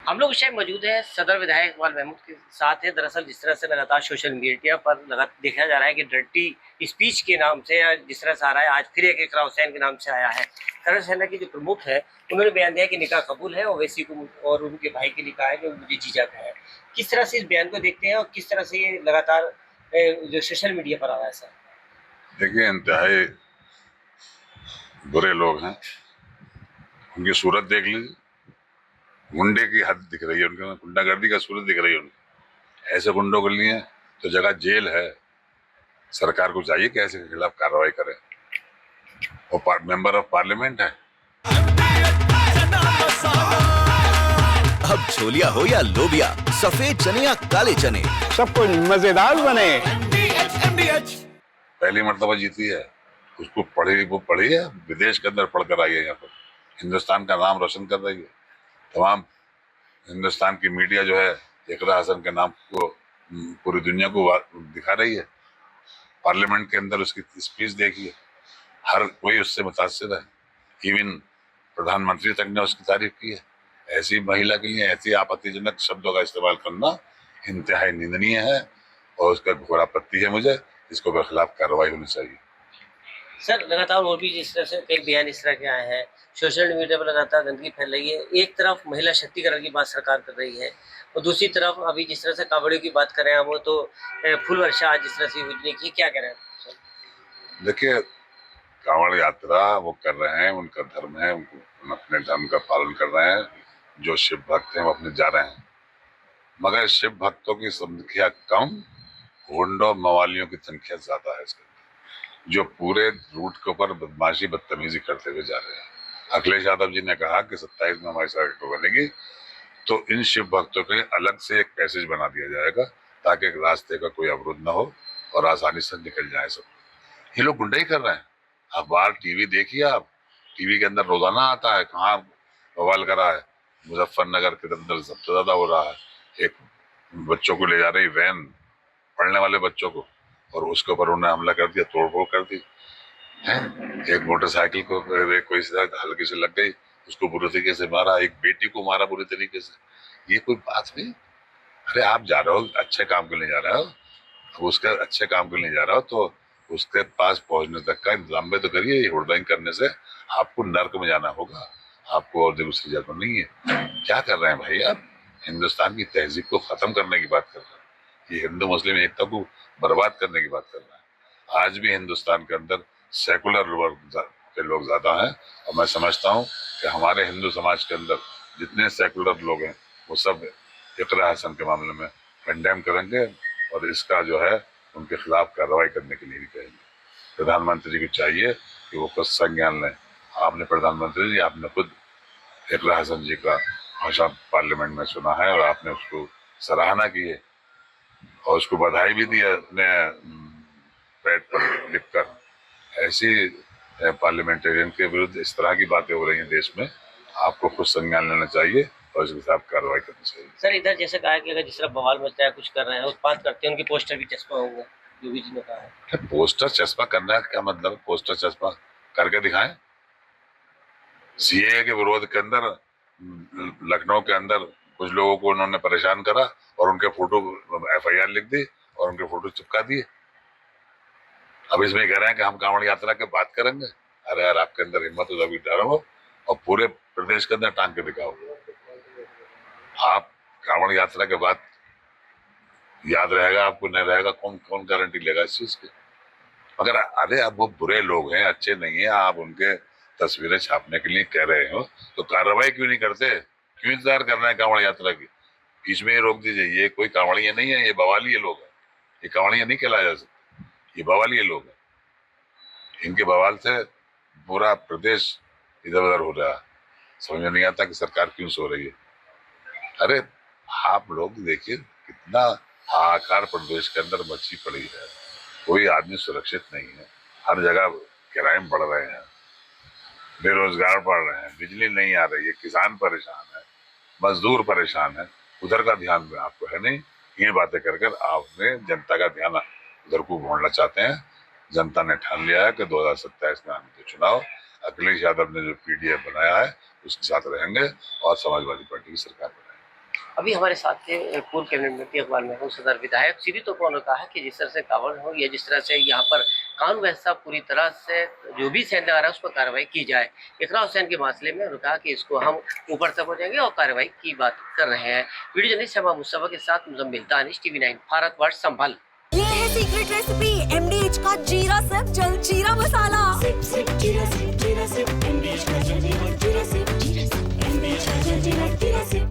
हम लोग इस टाइम मौजूद है सदर विधायक इकबाल महमूद के साथ है। दरअसल जिस तरह से लगातार सोशल मीडिया पर देखा जा रहा है कि डर्टी स्पीच के नाम से या जिस तरह से आ रहा है, आज फिर एक इकरा हुसैन के नाम से आया है। खैबर सेना के जो प्रमुख है उन्होंने बयान दिया कि निकाह कबूल है, ओवैसी को और उनके भाई के निकाह है जो मुझे जीजा का है। किस तरह से इस बयान को देखते हैं और किस तरह से ये लगातार जो सोशल मीडिया पर आ रहा है सर? देखिए, इंतहाई बुरे लोग हैं। उनकी सूरत देख लीजिए, गुंडे की हद दिख रही है उनके, गुंडागर्दी का सूरत दिख रही है उनकी। ऐसे गुंडों के लिए तो जगह जेल है। सरकार को चाहिए कि ऐसे के खिलाफ कार्रवाई करे। वो मेंबर ऑफ पार्लियामेंट है। अब छोलिया हो या लोबिया, सफेद चने या काले चने, सब कुछ मजेदार बने। पहली मर्तबा जीती है, उसको वो पढ़ी है, विदेश के अंदर पढ़कर आई है, यहाँ पर हिंदुस्तान का नाम रोशन कर रही है। तमाम हिंदुस्तान की मीडिया जो है इकरा हसन के नाम को पूरी दुनिया को दिखा रही है। पार्लियामेंट के अंदर उसकी स्पीच देखिए, हर कोई उससे मुतासिर है। इवन प्रधानमंत्री तक ने उसकी तारीफ की है। ऐसी महिला के लिए ऐसी आपत्तिजनक शब्दों का इस्तेमाल करना इंतहाई निंदनीय है और उसका घोर आपत्ति है मुझे। इसको के खिलाफ कार्रवाई होनी चाहिए। सर लगातार और भी जिस तरह से कई बयान इस तरह के आए हैं, सोशल मीडिया पर लगातार गंदगी फैल रही है। एक तरफ महिला शक्तिकरण की बात सरकार कर रही है और दूसरी तरफ अभी जिस तरह से कावड़ियों की बात कर रहे हैं वो तो फुल वर्षा आज जिस तरह से हुई की, क्या कह रहे हैं सर? देखिए, कांवड़ यात्रा वो कर रहे हैं, उनका धर्म है, अपने धर्म का पालन कर रहे हैं। जो शिव भक्त हैं वो अपने जा रहे हैं, मगर शिव भक्तों की संख्या कम, गुंडों मवालियों की संख्या ज्यादा है इसके अंदर, जो पूरे रूट के ऊपर बदमाशी बदतमीजी करते हुए जा रहे हैं। अखिलेश यादव जी ने कहा कि 27 में हमारी सरकार बनेगी तो इन शिव भक्तों के लिए अलग से एक पैसेज बना दिया जाएगा ताकि रास्ते का कोई अवरोध न हो और आसानी से निकल जाए सब। ये लोग गुंडे ही कर रहे हैं। अखबार टीवी देखिए आप, टीवी के अंदर रोजाना आता है कहाँ बवाल करा है। मुजफ्फरनगर के अंदर सबसे ज्यादा हो रहा है। एक बच्चों को ले जा रही वैन, पढ़ने वाले बच्चों को, और उसके ऊपर उन्होंने हमला कर दिया, तोड़फोड़ कर दी है। एक मोटरसाइकिल को कोई हल्की से लग गई, उसको बुरी तरीके से मारा। एक बेटी को मारा बुरी तरीके से। ये कोई बात नहीं। अरे आप जा रहे हो, अच्छे काम के लिए जा रहे हो, अब उसका अच्छे काम के लिए जा रहा हो तो उसके पास पहुंचने तक का इंतजाम भी तो करिए। हुड़दंग करने से आपको नर्क में जाना होगा, आपको और दूसरी जगह नहीं है। क्या कर रहे हैं भाई आप? हिंदुस्तान की तहजीब को खत्म करने की बात कर रहे हैं। ये हिंदू मुस्लिम एकता को बर्बाद करने की बात कर रहे हैं। आज भी हिंदुस्तान के अंदर सेकुलर के लोग ज्यादा हैं और मैं समझता हूँ कि हमारे हिंदू समाज के अंदर जितने सेकुलर लोग हैं वो सब इकरा हसन के मामले में कंडेम करेंगे और इसका जो है उनके खिलाफ कार्रवाई करने के लिए भी कहेंगे। प्रधानमंत्री को चाहिए कि वो कुछ संज्ञान लें। आपने प्रधानमंत्री जी, आपने खुद इकरा हसन जी का भाषण पार्लियामेंट में सुना है और आपने उसको सराहना की है और उसको बधाई भी दी है अपने पैड पर लिखकर। ऐसी पार्लियामेंटेरियन के विरुद्ध इस तरह की बातें हो रही हैं देश में, आपको खुद संज्ञान लेना चाहिए और इसके साथ कार्रवाई करनी चाहिए। सर इधर जैसे कहा कि अगर जिस तरह बवाल मचता है, कुछ कर रहे हैं, उत्पात करते हैं, उनके पोस्टर भी चस्पा होंगे, योगी जी ने कहा है। पोस्टर चस्पा करना है क्या मतलब? पोस्टर चस्पा करके दिखाएं। सीएए के विरोध के अंदर लखनऊ के अंदर कुछ लोगों को उन्होंने परेशान करा और उनके फोटो एफआईआर लिख दी और उनके फोटो चिपका दिए। अब इसमें कह रहे हैं कि हम कांवड़ यात्रा की बात करेंगे। अरे यार, आपके अंदर हिम्मत हो तभी डरो और पूरे प्रदेश के अंदर टांग के दिखाओ। आप कांवड़ यात्रा के बाद याद रहेगा आपको, नहीं रहेगा, कौन कौन गारंटी लेगा इस चीज की? मगर अरे अब वो बुरे लोग हैं, अच्छे नहीं है, आप उनके तस्वीरें छापने के लिए कह रहे हो तो कार्रवाई क्यों नहीं करते? क्यों इंतजार कर रहे हैं कांवड़ यात्रा की? बीच में ही रोक दीजिए। ये कोई कांवड़िया नहीं है, ये बवालिए लोग हैं। ये कांवड़िया नहीं कहलाया जा सकता, ये बवालिए लोग हैं। इनके बवाल से पूरा प्रदेश इधर उधर हो रहा है। समझ में नहीं आता कि सरकार क्यों सो रही है। अरे आप लोग देखिए कितना हाहाकार प्रदेश के अंदर मची पड़ी है। कोई आदमी सुरक्षित नहीं है, हर जगह क्राइम बढ़ रहे हैं, बेरोजगार बढ़ रहे हैं, बिजली नहीं आ रही है, किसान परेशान है, मजदूर परेशान है। उधर का ध्यान आपको है नहीं। ये बातें कर कर आपने जनता का ध्यान उधर को मोड़ना चाहते हैं। जनता ने ठान लिया है कि 2027 में आने के चुनाव अखिलेश यादव ने जो पीडीएफ बनाया है उसके साथ रहेंगे और समाजवादी पार्टी की सरकार बनाएंगे। अभी हमारे साथ थे पूर्व कैबिनेट मंत्री अकबर महमूद सदर विधायक श्री तोमर ने कहा कि जिस तरह से कावड़ हो या जिस तरह से यहाँ पर कानून व्यवस्था पूरी तरह से जो भी सैन लगा रहा है उस पर कार्रवाई की जाए। इकरा हुसैन के मामले में उन्होंने कहा कि इसको हम ऊपर तक हो जाएंगे और कार्रवाई की बात कर रहे हैं। वीडियो जर्नलिस्ट शमा मुस्तफा के साथ मुजम्मिल दानिश, TV9 भारतवर्ष संभल। ये है सीक्रेट रेसिपी MDH का जीरा सिर्फ जल जीरा मसाला। सिर्फ जीरा सिर्फ